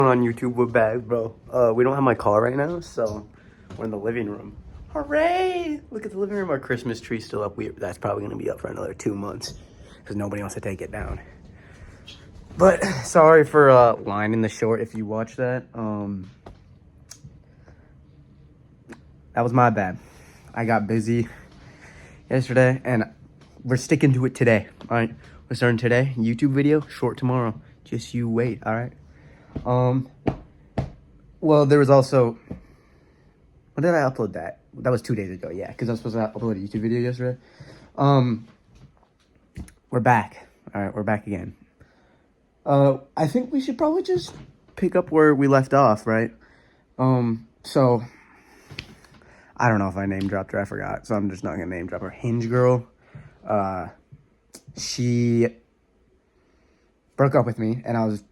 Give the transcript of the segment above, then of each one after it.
On YouTube, we're back, bro. We don't have my car right now, so we're in the living room. Hooray! Look at the living room. Our Christmas tree's still up. That's probably gonna be up for another 2 months because nobody wants to take it down. But sorry for lining the short if you watch that. That was my bad. I got busy yesterday, and we're sticking to it today. All right, we're starting today. YouTube video, short tomorrow. Just you wait. All right. Well, there was also, when did I upload that? That was 2 days ago, yeah, because I was supposed to upload a YouTube video yesterday. We're back. All right, we're back again. I think we should probably just pick up where we left off, right? So, I don't know if I name dropped her, I forgot, so I'm just not gonna name drop her. Hinge girl, she broke up with me, and I was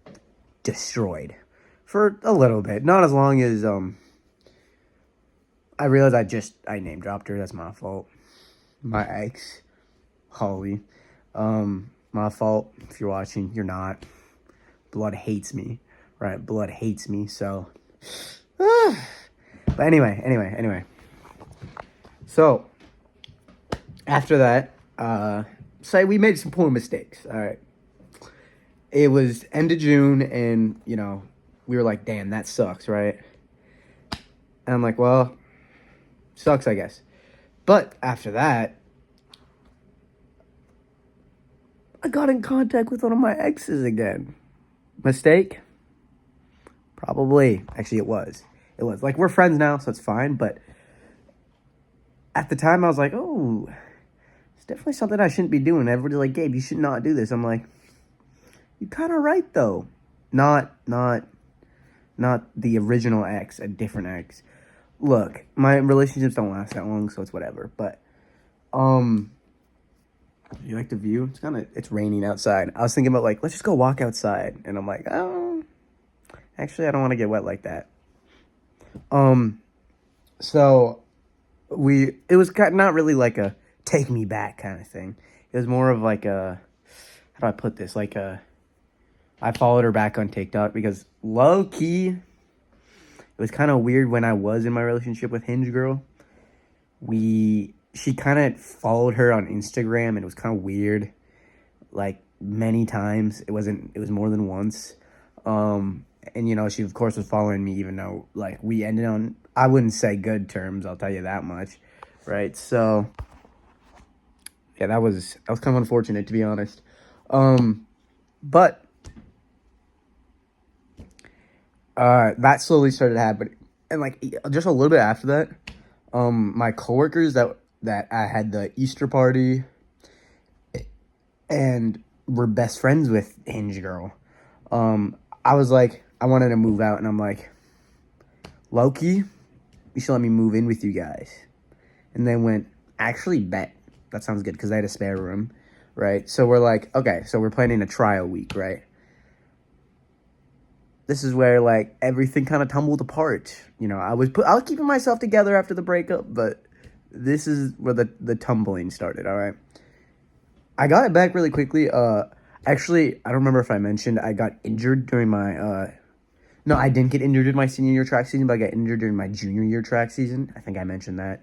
destroyed for a little bit. Not as long as, I realized I name dropped her. That's my fault. My ex, Holly. My fault. If you're watching, you're not. Blood hates me, right? Blood hates me, so. But anyway. So, after that, say we made some poor mistakes, all right? It was end of June, and, you know, we were like, damn, that sucks, right? And I'm like, well, sucks, I guess. But after that, I got in contact with one of my exes again. Mistake? Probably. Actually, it was. It was. Like, we're friends now, so it's fine. But at the time, I was like, oh, it's definitely something I shouldn't be doing. Everybody's like, Gabe, you should not do this. I'm like, you're kind of right, though. Not the original ex, a different ex. Look, my relationships don't last that long, so it's whatever. But, you like the view? It's raining outside. I was thinking about, like, let's just go walk outside. And I'm like, oh, actually, I don't want to get wet like that. So it was not really like a take me back kind of thing. It was more of like a, how do I put this? Like I followed her back on TikTok because low key, it was kind of weird when I was in my relationship with Hinge Girl. She kind of followed her on Instagram, and it was kind of weird, like many times. It was more than once. And you know, she of course was following me, even though like we ended on, I wouldn't say good terms, I'll tell you that much, right? So yeah, that was kind of unfortunate, to be honest. But that slowly started happening, and like just a little bit after that, my coworkers that I had the Easter party and were best friends with Hinge Girl. I was like, I wanted to move out, and I'm like, Loki, you should let me move in with you guys. And they went, actually, bet. That sounds good, because they had a spare room, right? So we're like, okay, so we're planning a trial week, right? This is where, like, everything kind of tumbled apart. You know, I was keeping myself together after the breakup, but this is where the tumbling started, all right? I got it back really quickly. Actually, I don't remember if I mentioned I got injured during my, no, I didn't get injured in my senior year track season, but I got injured during my junior year track season. I think I mentioned that.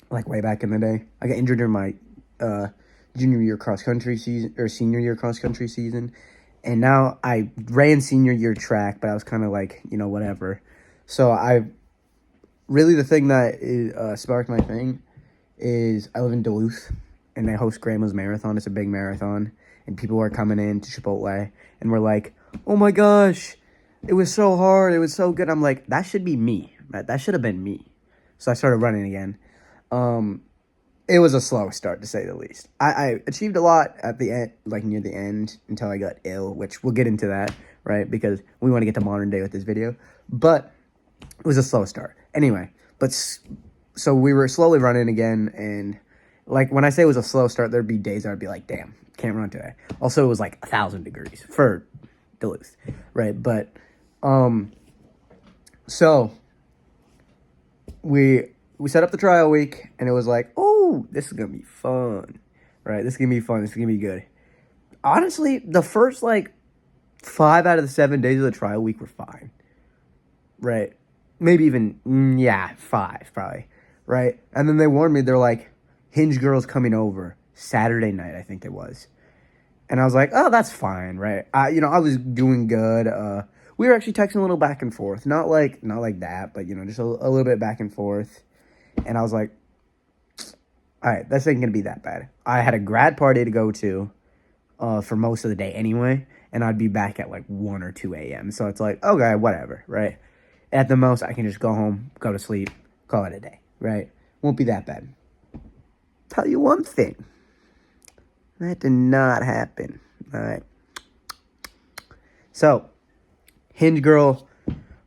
Like way back in the day. I got injured during my, junior year cross country season, or senior year cross country season. And now I ran senior year track, but I was kind of like, you know, whatever. So the thing that sparked my thing is I live in Duluth, and they host Grandma's Marathon. It's a big marathon, and people are coming in to Chipotle, and we're like, oh my gosh, it was so hard, it was so good. I'm like, that should be me, right? That should have been me. So I started running again. It was a slow start, to say the least. I achieved a lot at the end, like near the end, until I got ill, which we'll get into that, right? Because we want to get to modern day with this video. But it was a slow start. Anyway, so we were slowly running again, and like when I say it was a slow start, there'd be days I'd be like, damn, can't run today. Also, it was like 1,000 degrees for Duluth, right? But so we set up the trial week, and it was like, oh, this is gonna be fun, right? This is gonna be fun. This is gonna be good. Honestly, the first like 5 out of the 7 days of the trial week were fine, right? Maybe even, yeah, 5 probably, right? And then they warned me, they're like, Hinge Girl's coming over Saturday night, I think it was. And I was like, oh, that's fine, right? I was doing good. We were actually texting a little back and forth, not like that, but just a little bit back and forth. And I was like, all right, this ain't gonna be that bad. I had a grad party to go to, for most of the day anyway, and I'd be back at like 1 or 2 a.m. So it's like, okay, whatever, right? At the most, I can just go home, go to sleep, call it a day, right? Won't be that bad. Tell you one thing. That did not happen. All right. So, Hinge Girl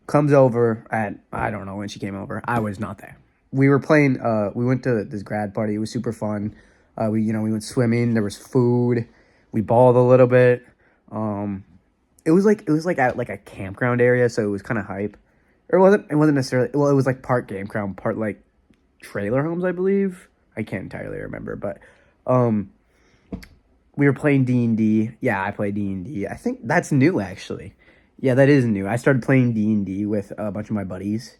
comes over at, I don't know when she came over. I was not there. We were playing, we went to this grad party. It was super fun. We went swimming. There was food. We balled a little bit. It was like at like a campground area, so it was kind of hype. Or it wasn't necessarily, well, it was like part campground, part like trailer homes, I believe. I can't entirely remember, but we were playing D&D. Yeah, I play D&D. I think that's new, actually. Yeah, that is new. I started playing D&D with a bunch of my buddies.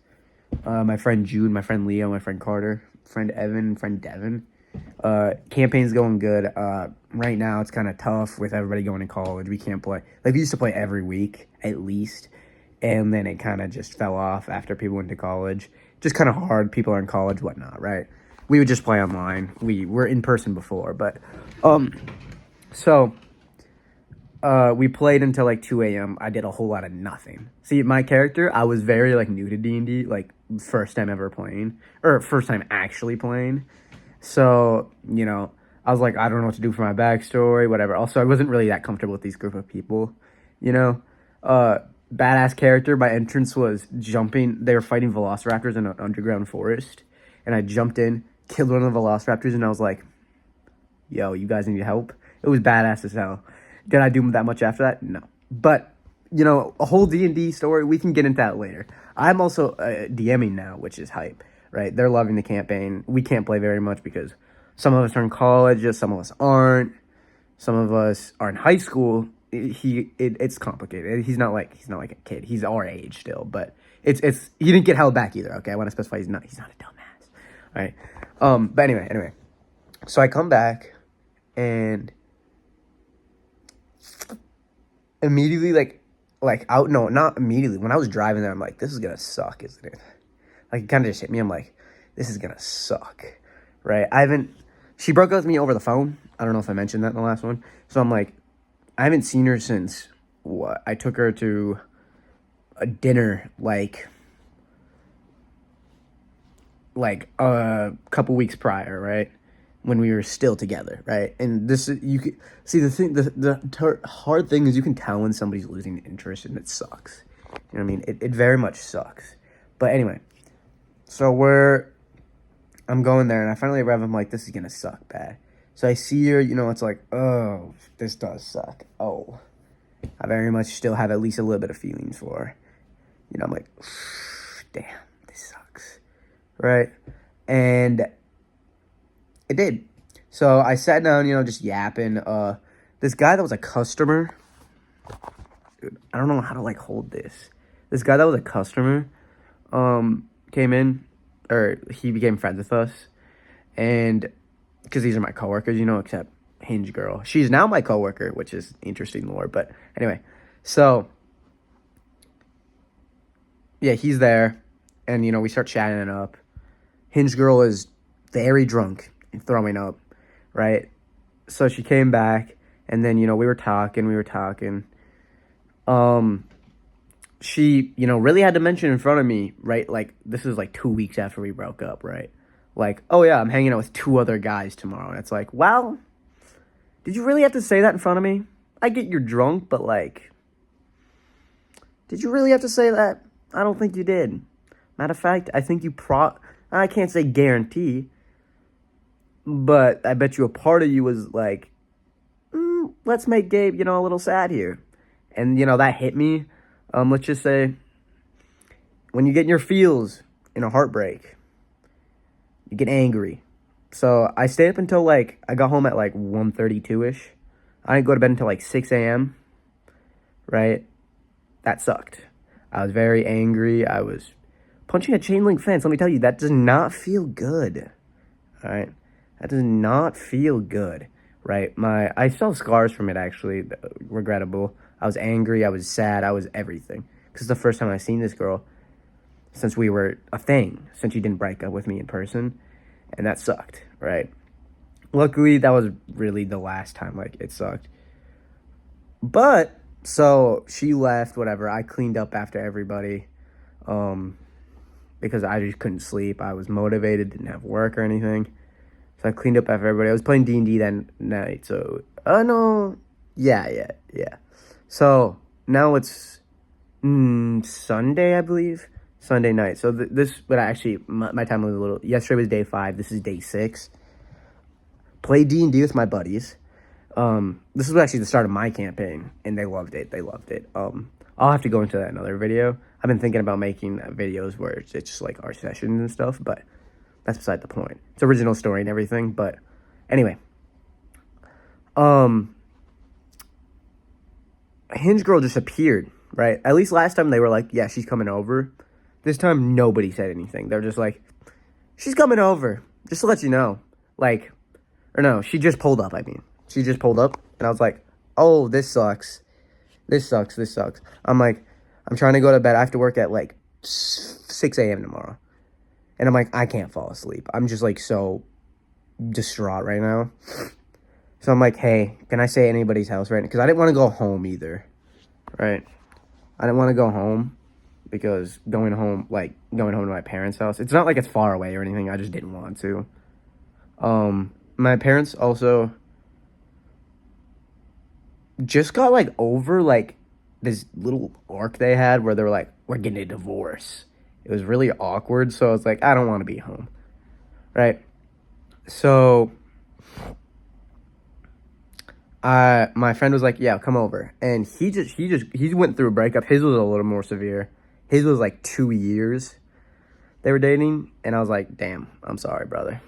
My friend Jude, my friend Leo, my friend Carter, friend Evan, friend Devin. Campaign's going good. Right now, it's kind of tough with everybody going to college. We can't play. Like, we used to play every week, at least. And then it kind of just fell off after people went to college. Just kind of hard. People are in college, whatnot, right? We would just play online. We were in person before, but... So, we played until like 2 a.m. I did a whole lot of nothing. See, my character, I was very like new to D&D, like first time ever playing, or first time actually playing. So, I was like, I don't know what to do for my backstory, whatever. Also, I wasn't really that comfortable with these group of people, Badass character, my entrance was jumping. They were fighting velociraptors in an underground forest, and I jumped in, killed one of the velociraptors, and I was like, yo, you guys need help? It was badass as hell. Did I do that much after that? No. But, a whole D&D story, we can get into that later. I'm also DMing now, which is hype, right? They're loving the campaign. We can't play very much because some of us are in college, some of us aren't. Some of us are in high school. It's complicated. He's not like a kid. He's our age still, but it's he didn't get held back either, okay? I want to specify he's not a dumbass. All right. But anyway. So I come back and immediately not immediately. When I was driving there, I'm like, this is gonna suck, isn't it? Like, it kind of just hit me. I'm like, this is gonna suck, right? She broke up with me over the phone. I don't know if I mentioned that in the last one. So I'm like, I haven't seen her since what? I took her to a dinner like a couple weeks prior, right? When we were still together, right? And you could see the hard thing is you can tell when somebody's losing interest, and it sucks. You know what I mean? It very much sucks. But anyway, so I'm going there, and I finally arrive. I'm like, this is gonna suck bad. So I see her, it's like, oh, this does suck. Oh, I very much still have at least a little bit of feelings for her. I'm like, damn, this sucks, right? And it did. So I sat down, just yapping. This guy that was a customer, dude, I don't know how to hold this. This guy that was a customer, came in, or he became friends with us, and because these are my coworkers, except Hinge Girl. She's now my coworker, which is interesting lore. But anyway, so yeah, he's there, and we start chatting it up. Hinge Girl is very drunk and throwing up, right? So she came back, and then we were talking. She really had to mention in front of me, right? Like, this is like 2 weeks after we broke up, right? Like, oh yeah, I'm hanging out with 2 other guys tomorrow. And it's like, well, did you really have to say that in front of me? I get you're drunk, but did you really have to say that? I don't think you did. Matter of fact, I think I can't say guarantee, but I bet you a part of you was like, let's make Gabe, a little sad here. And, that hit me. Let's just say, when you get in your feels in a heartbreak, you get angry. So I stayed up until I got home at 1:32ish. I didn't go to bed until 6 a.m. right? That sucked. I was very angry. I was punching a chain link fence. Let me tell you, that does not feel good. All right, that does not feel good, right? I still have scars from it, actually. Regrettable. I was angry. I was sad. I was everything. Because it's the first time I've seen this girl since we were a thing, since she didn't break up with me in person, and that sucked, right? Luckily, that was really the last time, like, it sucked. But, so, she left, whatever. I cleaned up after everybody, because I just couldn't sleep. I was motivated, didn't have work or anything. So I cleaned up after everybody. I was playing D&D that night, so, no, yeah. So, now it's Sunday, I believe. Sunday night. So but actually, my time was a little, yesterday was day 5. This is day 6. Played D&D with my buddies. This was actually the start of my campaign, and they loved it. I'll have to go into that in another video. I've been thinking about making videos where it's just like our sessions and stuff, but that's beside the point. It's original story and everything, but anyway. Hinge girl just appeared, right? At least last time they were like, yeah, she's coming over. This time, nobody said anything. They're just like, she's coming over, just to let you know. Like, or no, she just pulled up, I mean. She just pulled up, and I was like, oh, this sucks. This sucks. I'm like, I'm trying to go to bed. I have to work at, like, 6 a.m. tomorrow. And I'm like, I can't fall asleep. I'm just, like, so distraught right now. So I'm like, hey, can I stay at anybody's house right now? Because I didn't want to go home either, right? I didn't want to go home because going home to my parents' house, it's not like it's far away or anything. I just didn't want to. My parents also just got, like, over, like, this little arc they had where they were like, we're getting a divorce. It was really awkward, so I was like, I don't want to be home, right? So my friend was like, yeah, come over. And he went through a breakup. His was a little more severe. His was like 2 years they were dating. And I was like, damn, I'm sorry, brother.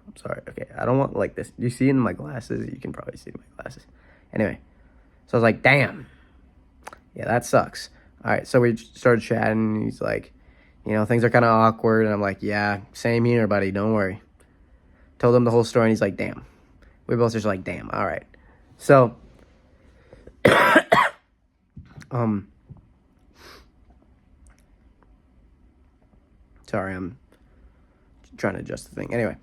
I'm sorry. Okay, I don't want like this. You see it in my glasses? You can probably see it in my glasses. Anyway, so I was like, damn. Yeah, that sucks. All right, so we started chatting. And he's like, you know, things are kind of awkward. And I'm like, yeah, same here, buddy. Don't worry. Told him the whole story. And he's like, damn. We both just like, damn. All right. So, sorry, I'm trying to adjust the thing. Anyway,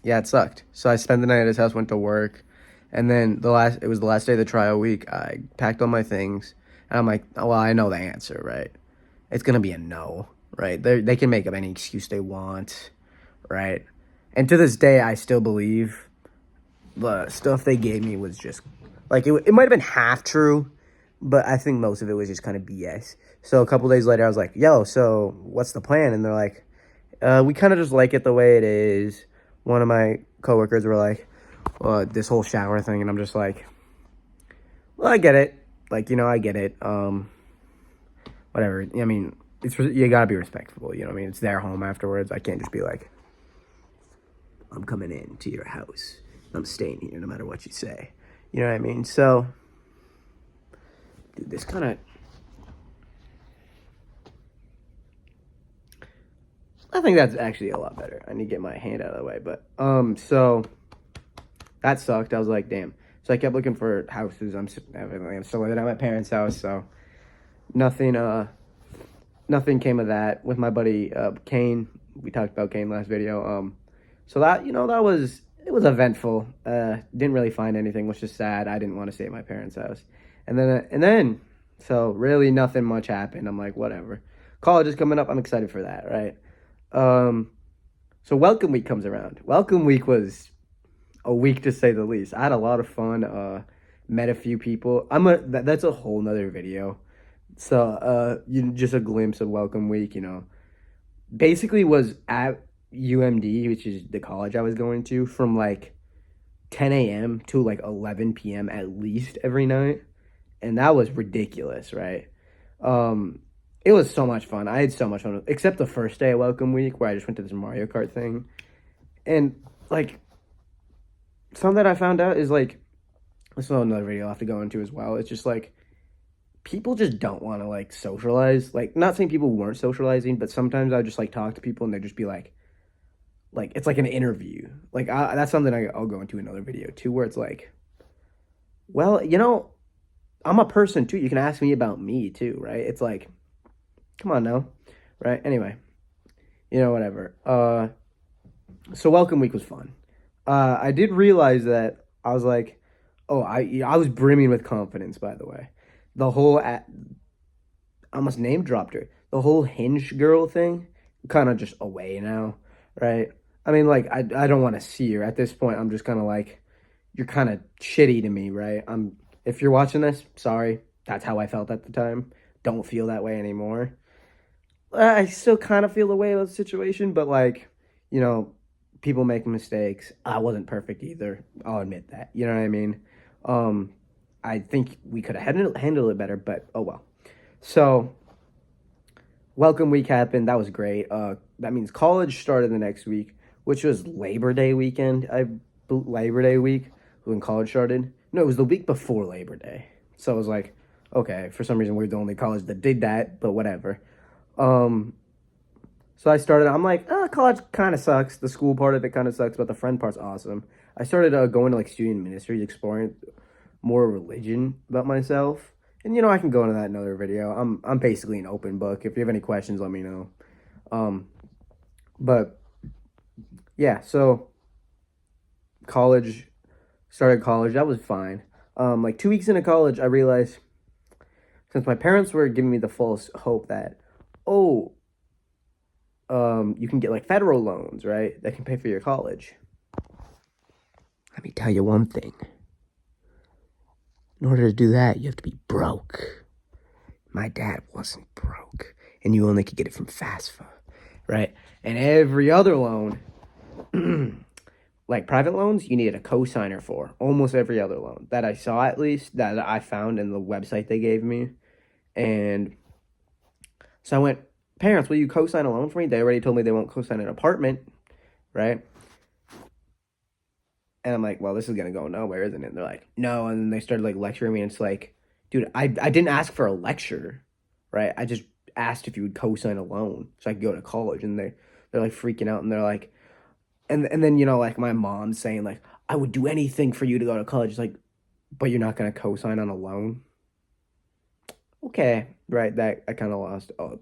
yeah, it sucked. So I spent the night at his house, went to work, and then it was the last day of the trial week. I packed all my things, and I'm like, oh, well, I know the answer, right? It's gonna be a no, right? They can make up any excuse they want, right? And to this day, I still believe the stuff they gave me was just, like, it might have been half true, but I think most of it was just kind of BS. So a couple days later, I was like, yo, so what's the plan? And they're like, we kind of just like it the way it is. One of my coworkers were like, this whole shower thing, and I'm just like, well, I get it. Like, you know, I get it. Whatever. I mean, you gotta be respectful, you know what I mean? It's their home afterwards. I can't just be like, I'm coming in to your house. I'm staying here no matter what you say. You know what I mean? So, dude, this kind of, I think that's actually a lot better. I need to get my hand out of the way. But, so, that sucked. I was like, damn. So I kept looking for houses. I'm still living at my parents' house, so nothing came of that. With my buddy, Kane. We talked about Kane last video. So that, you know, it was eventful. Didn't really find anything, which is sad. I didn't want to stay at my parents' house. And then, so really nothing much happened. I'm like, whatever. College is coming up. I'm excited for that, right? So welcome week comes around. Welcome week was a week to say the least. I had a lot of fun. Met a few people. That's a whole nother video. So, just a glimpse of welcome week, you know. Basically was at UMD, which is the college I was going to, from like 10 a.m. to like 11 p.m. at least every night. And that was ridiculous, right? It was so much fun. I had so much fun, except the first day of welcome week where I just went to this Mario Kart thing. And like, something that I found out is like, this is another video I'll have to go into as well. It's just like, people just don't want to like socialize. Like, not saying people weren't socializing, but sometimes I just like talk to people and they just be like it's like an interview. Like, that's something I'll go into another video too, where it's like, well, I'm a person too. You can ask me about me too, right? It's like, come on now, right? Anyway, whatever. So welcome week was fun. I did realize that I was like, oh, I was brimming with confidence. By the way, the whole I almost name dropped her. The whole Hinge girl thing, kind of just away now, right? I mean, like I don't want to see her at this point. I'm just kind of like, you're kind of shitty to me, right? If you're watching this, sorry. That's how I felt at the time. Don't feel that way anymore. I still kind of feel the way about the situation, but like, you know, people make mistakes. I wasn't perfect either. I'll admit that. You know what I mean? Um, I think we could have handled it better, but oh well. So, welcome week happened. That was great. That means college started the next week, which was Labor Day weekend. Labor Day week when college started. No, it was the week before Labor Day. So I was like, okay, for some reason we're the only college that did that, but whatever. So I started, I'm like, college kind of sucks. The school part of it kind of sucks, but the friend part's awesome. I started going to like student ministries, exploring more religion about myself. And I can go into that in another video. I'm basically an open book. If you have any questions, let me know. Um, but yeah, so college, started college. That was fine. Like 2 weeks into college, I realized since my parents were giving me the false hope that, oh, you can get like federal loans, right? That can pay for your college. Let me tell you one thing. In order to do that, you have to be broke. My dad wasn't broke, and you only could get it from FAFSA, right? And every other loan, like private loans, you needed a cosigner for. Almost every other loan that I saw, at least, that I found in the website they gave me. And so I went, parents, will you co-sign a loan for me? They already told me they won't co-sign an apartment, right? And I'm like, well, this is gonna go nowhere, isn't it? And they're like, no. And then they started like lecturing me, and it's like, dude, I didn't ask for a lecture, right? I just asked if you would co-sign a loan so I could go to college. And they're like freaking out, and they're like, and then like my mom's saying like, I would do anything for you to go to college. It's like, but you're not gonna co-sign on a loan, okay? Right? That I kind of lost. Oh,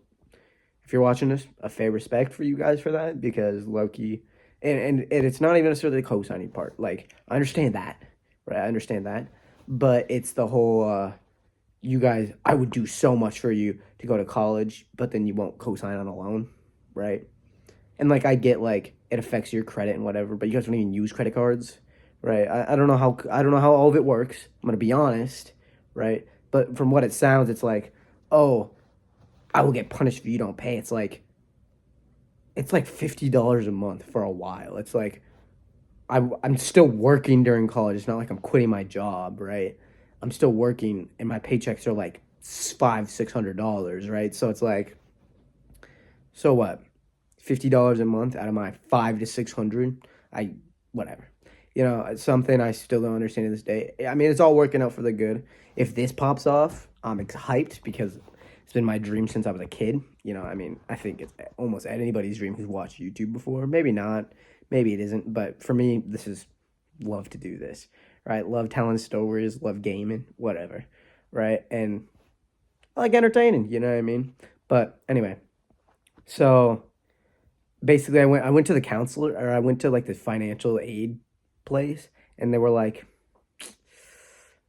if you're watching this, a fair respect for you guys for that, because Loki, and it's not even necessarily the co-signing part. Like, I understand that, right? I understand that, but it's the whole you guys, I would do so much for you to go to college, but then you won't co-sign on a loan, right? And like, I get like it affects your credit and whatever, but you guys don't even use credit cards, right? I don't know how all of it works. I'm gonna be honest, right? But from what it sounds, it's like, oh, I will get punished if you don't pay. It's like $50 a month for a while. It's like I'm still working during college. It's not like I'm quitting my job, right? I'm still working, and my paychecks are like $500-600, right? So it's like, so what? $50 a month out of my 500 to 600. Whatever. It's something I still don't understand to this day. I mean, it's all working out for the good. If this pops off, I'm hyped because it's been my dream since I was a kid. I mean, I think it's almost anybody's dream who's watched YouTube before. Maybe not. Maybe it isn't. But for me, this is love to do this, right? Love telling stories, love gaming, whatever, right? And I like entertaining, you know what I mean? But anyway, so basically I went to the counselor, or I went to like the financial aid place, and they were like,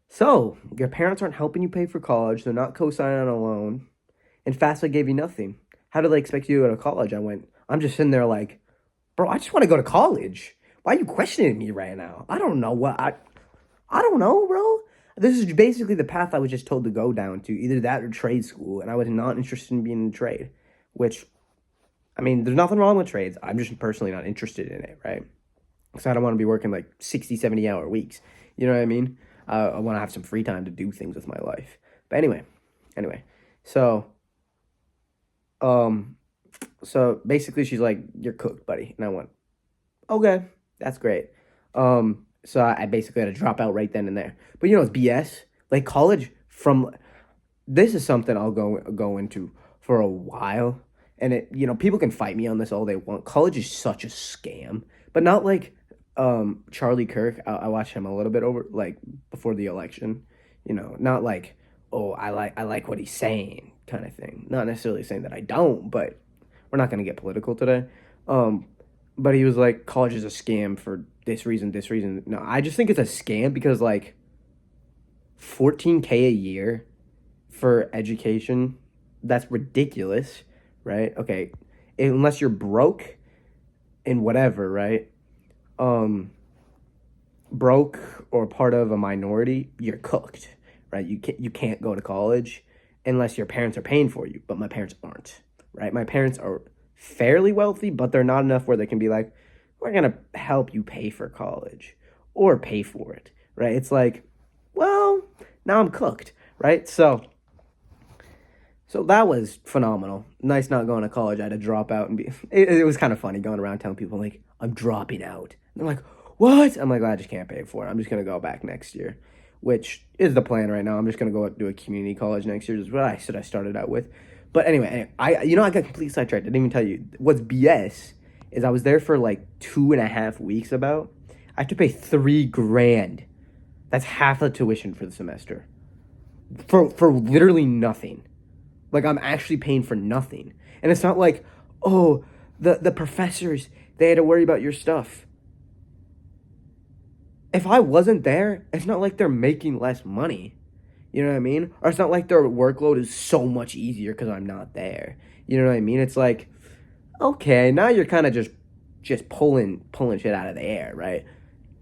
so your parents aren't helping you pay for college, they're not co-signing on a loan, and FAFSA gave you nothing. How do they expect you to go to college? I'm just sitting there like, bro, I just want to go to college. Why are you questioning me right now? I don't know I don't know, bro. This is basically the path I was just told to go down to, either that or trade school, and I was not interested in being in trade, which, I mean, there's nothing wrong with trades. I'm just personally not interested in it, right? Because I don't want to be working like 60, 70-hour weeks. You know what I mean? I want to have some free time to do things with my life. But anyway, so, so basically she's like, you're cooked, buddy. And I went, okay, that's great. So I basically had to drop out right then and there. But it's BS. Like college from this is something I'll go into for a while. And people can fight me on this all they want. College is such a scam, but not like Charlie Kirk. I watched him a little bit over like before the election. Not like, oh, I like what he's saying kind of thing. Not necessarily saying that I don't, but we're not gonna get political today. Um, but he was like, college is a scam for this reason, this reason. No, I just think it's a scam because like 14K a year for education, that's ridiculous, right? Okay, unless you're broke and whatever, right? Um, broke or part of a minority, you're cooked, right? You can't go to college unless your parents are paying for you, but my parents aren't, right? My parents are fairly wealthy, but they're not enough where they can be like, we're gonna help you pay for college or pay for it, right? It's like, well, now I'm cooked, right? So that was phenomenal. Nice not going to college. I had to drop out and be. It was kind of funny going around telling people like I'm dropping out. And they're like, "What?" I'm like, well, "I just can't pay for it. I'm just gonna go back next year," which is the plan right now. I'm just gonna go do a community college next year. Is what I said I started out with. But anyway, I got completely sidetracked. I didn't even tell you what's BS is I was there for like 2.5 weeks. About I have to pay $3,000. That's half the tuition for the semester for literally nothing. Like I'm actually paying for nothing. And it's not like, oh, the professors, they had to worry about your stuff. If I wasn't there, it's not like they're making less money. You know what I mean? Or it's not like their workload is so much easier because I'm not there. You know what I mean? It's like, okay, now you're kind of just pulling shit out of the air, right?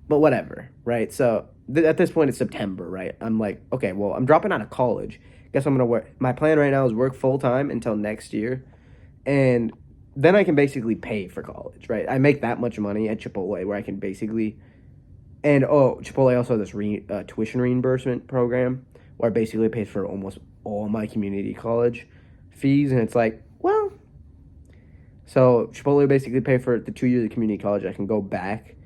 But whatever, right? So at this point, it's September, right? I'm like, okay, well, I'm dropping out of college. Guess I'm gonna work. My plan right now is work full time until next year, and then I can basically pay for college, right? I make that much money at Chipotle where I can basically, and Chipotle also has this tuition reimbursement program where I basically pays for almost all my community college fees, and it's like, well, so Chipotle basically pay for the 2 years of community college. I can go back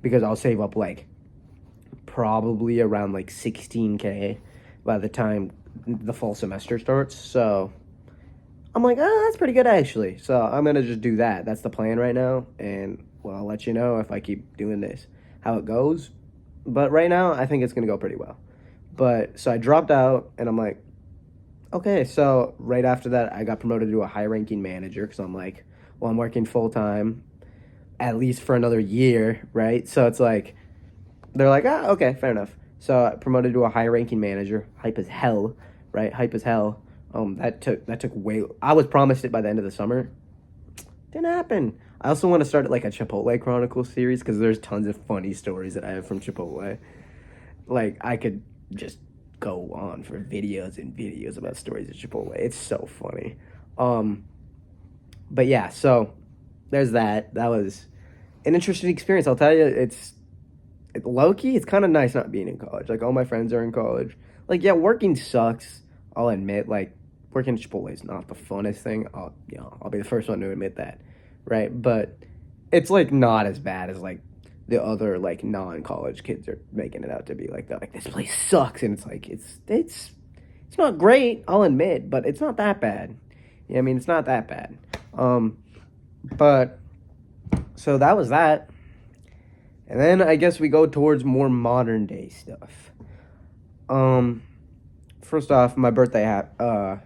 because I'll save up like probably around like 16K by the time the fall semester starts. So I'm like, that's pretty good actually. So I'm gonna just do that. That's the plan right now, and well, I'll let you know if I keep doing this how it goes. But right now, I think it's gonna go pretty well. But so I dropped out, and I'm like, okay. So right after that, I got promoted to a high-ranking manager because I'm like, well, I'm working full time at least for another year, right? So it's like they're like, okay, fair enough. So I promoted to a high ranking manager, hype as hell, right? Hype as hell. That took way. I was promised it by the end of the summer. Didn't happen. I also want to start like a Chipotle Chronicles series because there's tons of funny stories that I have from Chipotle. Like I could just go on for videos and videos about stories of Chipotle. It's so funny. But yeah, so there's that. That was an interesting experience. I'll tell you, it's low key. It's kind of nice not being in college. Like all my friends are in college. Like yeah, working sucks. I'll admit. Like working at Chipotle is not the funnest thing. I'll be the first one to admit that, right? But it's like not as bad as like the other like non-college kids are making it out to be. Like they're like this place sucks, and it's like it's not great. I'll admit, but it's not that bad. Yeah, I mean it's not that bad. But so that was that. And then I guess we go towards more modern day stuff. First off, my birthday I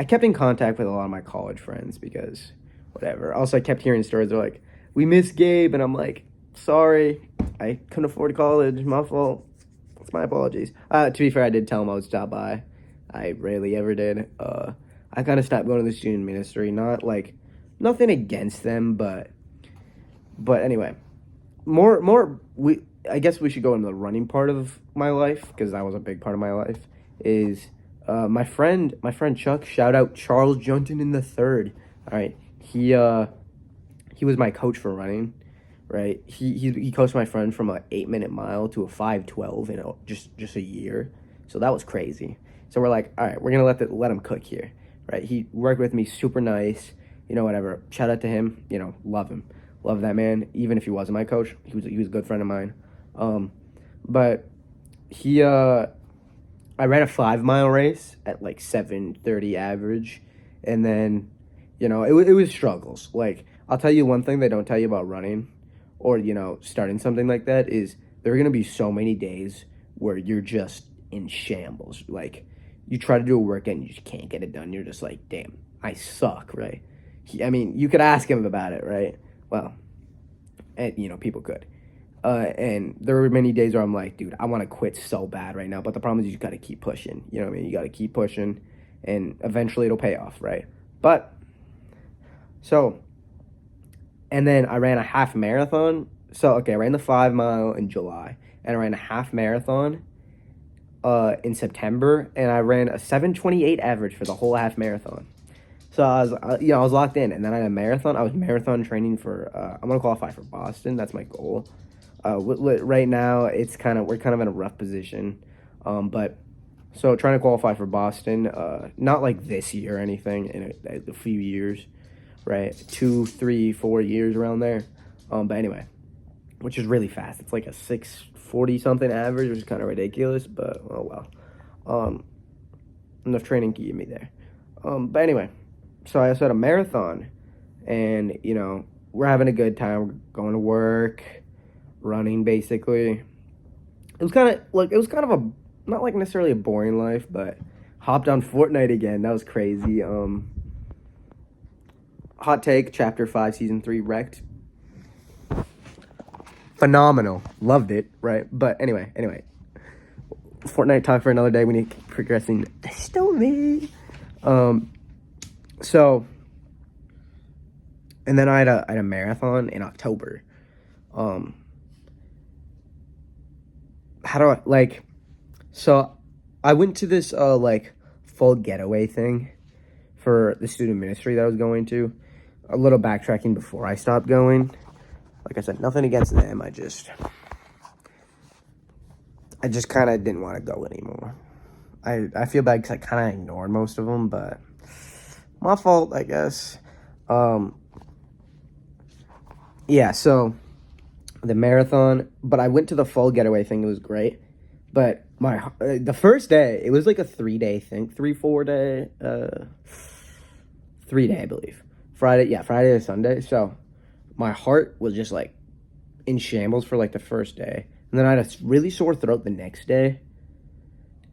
kept in contact with a lot of my college friends because whatever. Also, I kept hearing stories. They're like, "We miss Gabe," and I'm like, "Sorry, I couldn't afford college. My fault. It's my apologies." To be fair, I did tell them I would stop by. I rarely ever did. I kind of stopped going to the student ministry. Not like nothing against them, but anyway, I guess we should go into the running part of my life because that was a big part of my life. Is my friend Chuck? Shout out Charles Junton in the third. All right, he was my coach for running. Right, he coached my friend from a 8-minute mile to a 5:12 in just a year. So that was crazy. So we're like, all right, we're gonna let him cook here. Right, he worked with me, super nice. Whatever. Shout out to him. Love him. Love that man. Even if he wasn't my coach, he was a good friend of mine. But he I ran a 5 mile race at like 7:30 average, and then it was struggles. Like, I'll tell you one thing they don't tell you about running, or starting something like that, is there are gonna be so many days where you're just in shambles. Like, you try to do a workout and you just can't get it done. You're just like, damn, I suck, right? I mean, you could ask him about it, right? Well, and people could. And there were many days where I'm like, dude, I want to quit so bad right now. But the problem is you got to keep pushing. You know what I mean? You got to keep pushing, and eventually it'll pay off, right? But, so, and then I ran a half marathon. So, okay, I ran the 5 mile in July, and I ran a half marathon in September, and I ran a 7:28 average for the whole half marathon. So I was locked in, and then I had a marathon. I was marathon training for. I want to qualify for Boston. That's my goal. Right now, we're kind of in a rough position, but so trying to qualify for Boston. Not like this year or anything. In a few years, right? 2, 3, 4 years around there. But anyway, which is really fast. It's like a 6:40 something average, which is kind of ridiculous. But oh well. Enough training to get me there. But anyway. So I also had a marathon, and we're having a good time. We're going to work, running basically. It was kind of a not like necessarily a boring life, but hopped on Fortnite again. That was crazy. Hot take: Chapter 5, Season 3 wrecked. Phenomenal, loved it. Right, but anyway. Fortnite talk for another day. We need to keep progressing the story. So, and then I had a marathon in October. How do I, so I went to this, full getaway thing for the student ministry that I was going to. A little backtracking before I stopped going. Like I said, nothing against them. I just kind of didn't want to go anymore. I feel bad because I kind of ignored most of them, but my fault, I guess. Yeah, so the marathon, but I went to the fall getaway thing. It was great. But the first day, it was like a 3-day thing, 3-4 day, 3-day, I believe. Friday to Sunday. So my heart was just like in shambles for like the first day. And then I had a really sore throat the next day.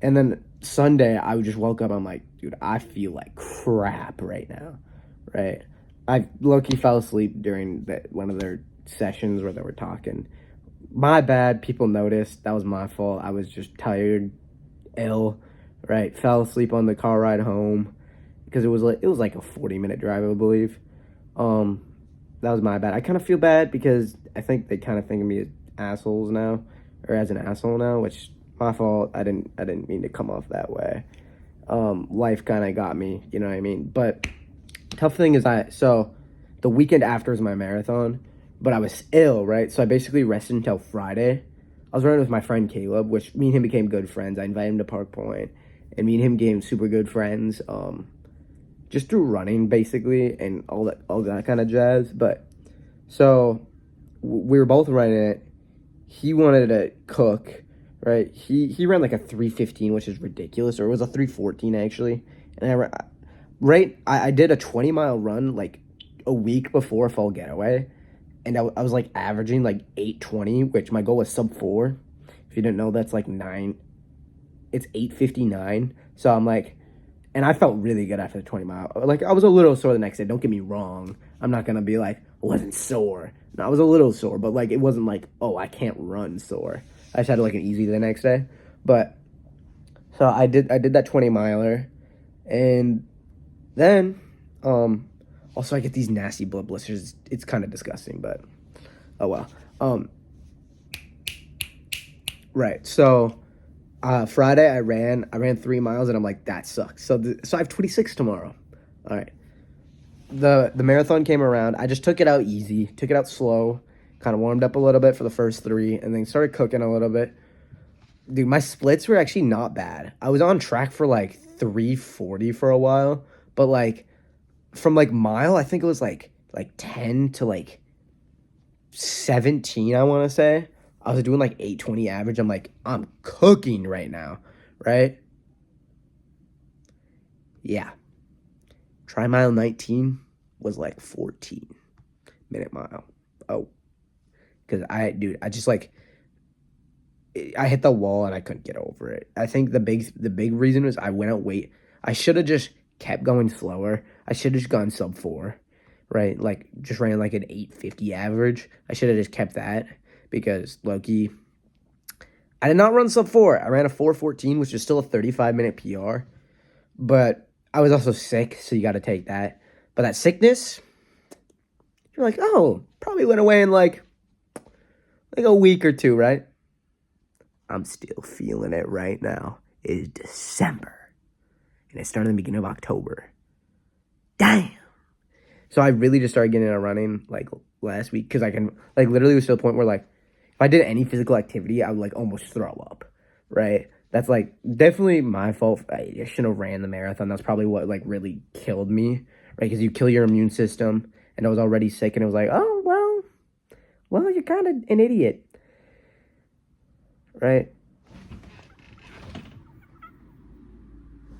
And then Sunday, I just woke up. I'm like, dude, I feel like crap right now, right? I low-key fell asleep during one of their sessions where they were talking. My bad. People noticed. That was my fault. I was just tired, ill, right? Fell asleep on the car ride home because it was like a 40-minute drive, I believe. That was my bad. I kind of feel bad because I think they kind of think of me as assholes now, or as an asshole now, which. My fault. I didn't mean to come off that way. Life kind of got me, you know what I mean? But tough thing is so the weekend after was my marathon, but I was ill, right? So I basically rested until Friday. I was running with my friend Caleb, which me and him became good friends. I invited him to Park Point, and me and him became super good friends. Just through running basically, and all that kind of jazz. But so we were both running it. He wanted to cook. Right, he ran like a 3:15, which is ridiculous, or it was a 3:14 actually. And I did a 20-mile run like a week before Fall Getaway, and I was like averaging like 8:20, which my goal was sub 4. If you didn't know, that's like 9. It's 8:59. So I'm like, and I felt really good after the 20-mile. Like, I was a little sore the next day. Don't get me wrong. I'm not gonna be like, I wasn't sore. No, I was a little sore, but like it wasn't like, oh, I can't run sore. I just had like an easy the next day. But so I did that 20-miler, and then also I get these nasty blood blisters. It's kind of disgusting, but oh well. Right. So Friday I ran 3 miles, and I'm like, that sucks. So I have 26 tomorrow. All right. The marathon came around. I just took it out easy, took it out slow. Kind of warmed up a little bit for the first 3, and then started cooking a little bit. Dude, my splits were actually not bad. I was on track for like 3:40 for a while, but like from like mile, I think it was like 10 to like 17, I want to say. I was doing like 820 average. I'm like, I'm cooking right now, right? Yeah. Try mile 19 was like 14-minute mile. Oh, because I just like, I hit the wall and I couldn't get over it. I think the big reason was I went out weight. I should have just kept going slower. I should have just gone sub 4, right? Like just ran like an 850 average. I should have just kept that because Loki. I did not run sub 4. I ran a 4:14, which is still a 35-minute PR. But I was also sick, so you got to take that. But that sickness, you're like, oh, probably went away in like a week or two, right? I'm still feeling it right now. It is December. And it started in the beginning of October. Damn. So I really just started getting into running like last week because I can like literally was to the point where like if I did any physical activity, I would like almost throw up. Right? That's like definitely my fault. I shouldn't have ran the marathon. That's probably what like really killed me. Right? Because you kill your immune system. And I was already sick and it was like, oh well, you're kind of an idiot. Right?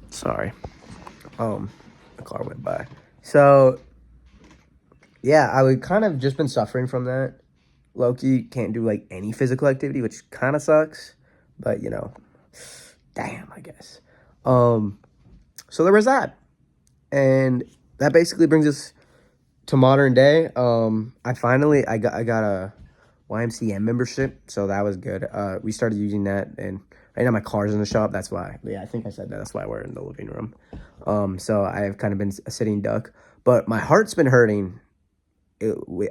Sorry. The car went by. So, yeah, I would kind of just been suffering from that. Loki can't do like any physical activity, which kind of sucks. But damn, I guess. So there was that, and that basically brings us to modern day. I got a YMCA membership, so that was good. We started using that, and right now my car's in the shop. That's why. Yeah, I think I said that. That's why we're in the living room. So I've kind of been a sitting duck, but my heart's been hurting.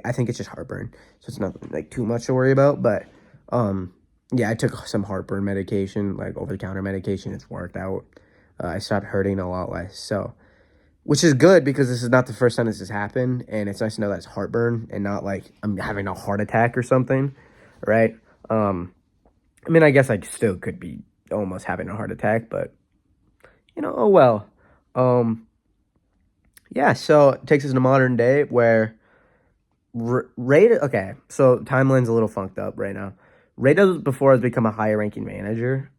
I think it's just heartburn, so it's not like too much to worry about. But yeah, I took some heartburn medication, like over-the-counter medication. It's worked out. I stopped hurting a lot less. So, which is good because this is not the first time this has happened, and it's nice to know that it's heartburn and not like I'm having a heart attack or something, right? I mean, I guess I still could be almost having a heart attack, but oh well. Yeah. So it takes us to modern day where okay, so timeline's a little funked up right now. Rada before has become a higher ranking manager.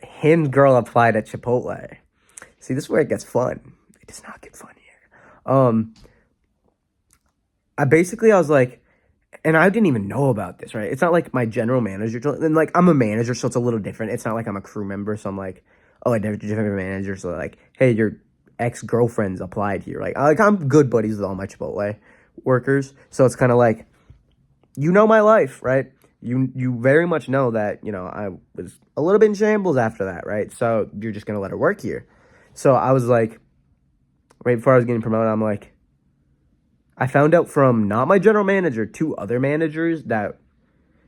His girl applied at Chipotle. See, this is where it gets fun. It does not get fun here. I was like, and I didn't even know about this, right? It's not like my general manager, and like I'm a manager, so it's a little different. It's not like I'm a crew member, so I'm like, oh, a different manager. So like, hey, your ex-girlfriend's applied here. Like I'm good buddies with all my Chipotle workers, so it's kind of like, my life, right? You very much know that I was a little bit in shambles after that, right? So you're just gonna let her work here. So I was like, right before I was getting promoted, I'm like, I found out from not my general manager, 2 other managers that,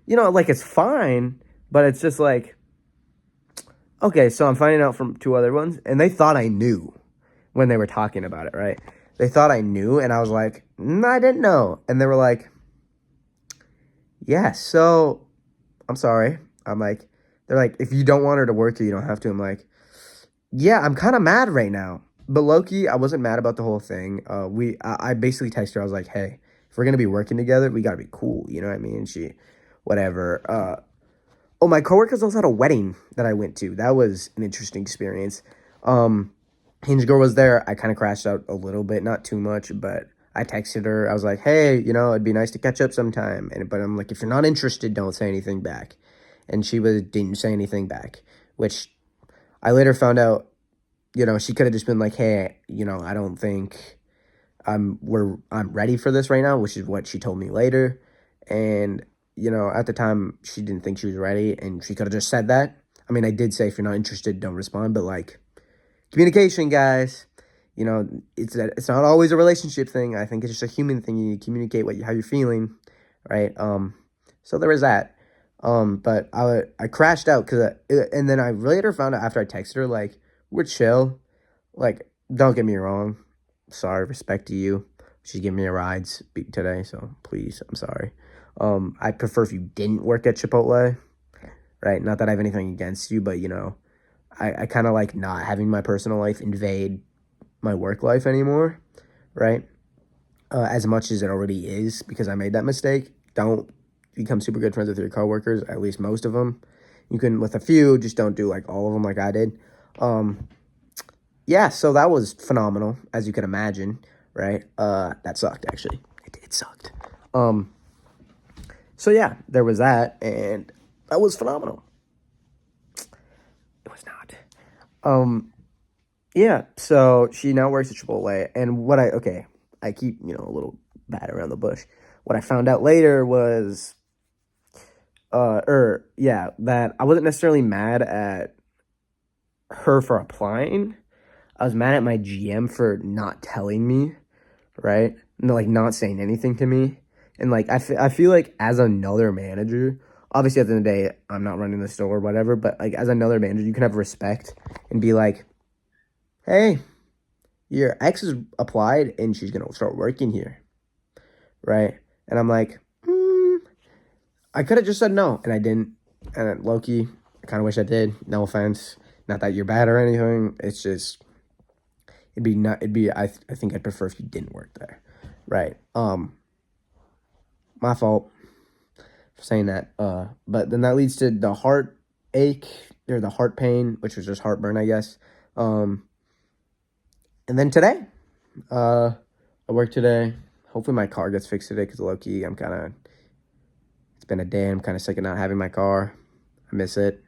like it's fine, but it's just like, okay, so I'm finding out from 2 other ones, and they thought I knew when they were talking about it, right? They thought I knew, and I was like, I didn't know. And they were like, yeah, so I'm sorry. They're like, if you don't want her to work here, you don't have to. I'm like, yeah, I'm kind of mad right now. But low-key, I wasn't mad about the whole thing. I basically texted her. I was like, hey, if we're going to be working together, we got to be cool. You know what I mean? Whatever. My coworkers also had a wedding that I went to. That was an interesting experience. Hinge Girl was there. I kind of crashed out a little bit, not too much, but I texted her. I was like, hey, it'd be nice to catch up sometime. But I'm like, if you're not interested, don't say anything back. And she didn't say anything back, which I later found out, she could have just been like, hey, I don't think I'm ready for this right now, which is what she told me later. And, at the time she didn't think she was ready, and she could have just said that. I mean, I did say, if you're not interested, don't respond, but like, communication, guys. It's not always a relationship thing. I think it's just a human thing. You communicate how you're feeling, right? So there was that. But I crashed out and then I later found out after I texted her, like, we're chill. Like, don't get me wrong. Sorry, respect to you. She's giving me a ride today, so please, I'm sorry. I prefer if you didn't work at Chipotle, right? Not that I have anything against you, but I kind of like not having my personal life invade my work life anymore, right? as much as it already is, because I made that mistake. Don't become super good friends with your coworkers, at least most of them. You can, with a few, just don't do like all of them like I did. Yeah, so that was phenomenal, as you can imagine, right? That sucked, actually. It sucked. So yeah, there was that, and that was phenomenal. It was not. Yeah, so she now works at Chipotle, and I keep, a little bad around the bush. What I found out later was, that I wasn't necessarily mad at her for applying. I was mad at my GM for not telling me, right? And like not saying anything to me. And like I feel like as another manager, obviously at the end of the day, I'm not running the store or whatever, but like as another manager, you can have respect and be like, hey, your ex has applied and she's gonna start working here, right? And I'm like, I could have just said no, and I didn't. And low-key, I kind of wish I did. No offense, not that you're bad or anything. It's just I think I'd prefer if you didn't work there, right? My fault for saying that. But then that leads to the heartache or the heart pain, which was just heartburn, I guess. And then today, I work today. Hopefully my car gets fixed today, because low-key, it's been a day. I'm kind of sick of not having my car. I miss it.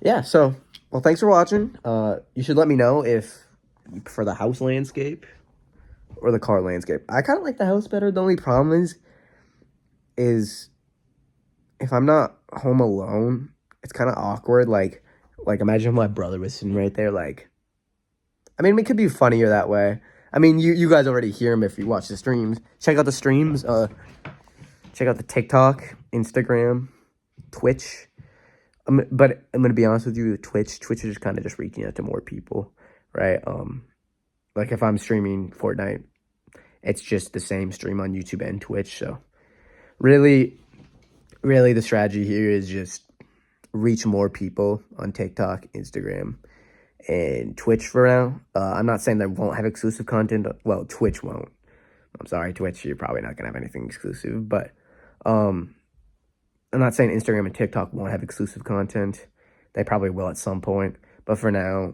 Yeah, so, well, thanks for watching. You should let me know if you prefer the house landscape or the car landscape. I kind of like the house better. The only problem is if I'm not home alone, it's kind of awkward. Like imagine if my brother was sitting right there. Like, I mean, it could be funnier that way. I mean, you guys already hear him if you watch the streams. Check out the streams. Check out the TikTok, Instagram, Twitch. But I'm gonna be honest with you, Twitch is just kind of just reaching out to more people, right? Like if I'm streaming Fortnite, it's just the same stream on YouTube and Twitch. So really, the strategy here is just reach more people on TikTok, Instagram, and Twitch for now. I'm not saying that won't have exclusive content. Well, Twitch won't. I'm sorry, Twitch, you're probably not gonna have anything exclusive, but I'm not saying Instagram and TikTok won't have exclusive content. They probably will at some point. But for now,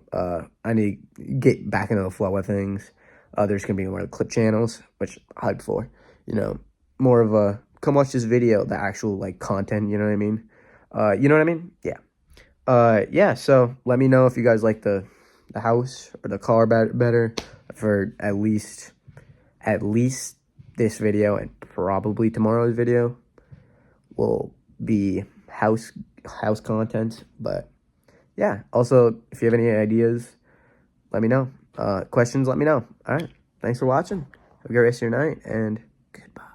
I need to get back into the flow of things. There's going to be more clip channels, which I'm hyped for. More of a, come watch this video, the actual, like, content, you know what I mean? You know what I mean? Yeah. Yeah, so let me know if you guys like the house or the car better for at least this video, and probably tomorrow's video will be house content. But yeah, also if you have any ideas, let me know. Questions, let me know. All right, thanks for watching. Have a great rest of your night, and goodbye.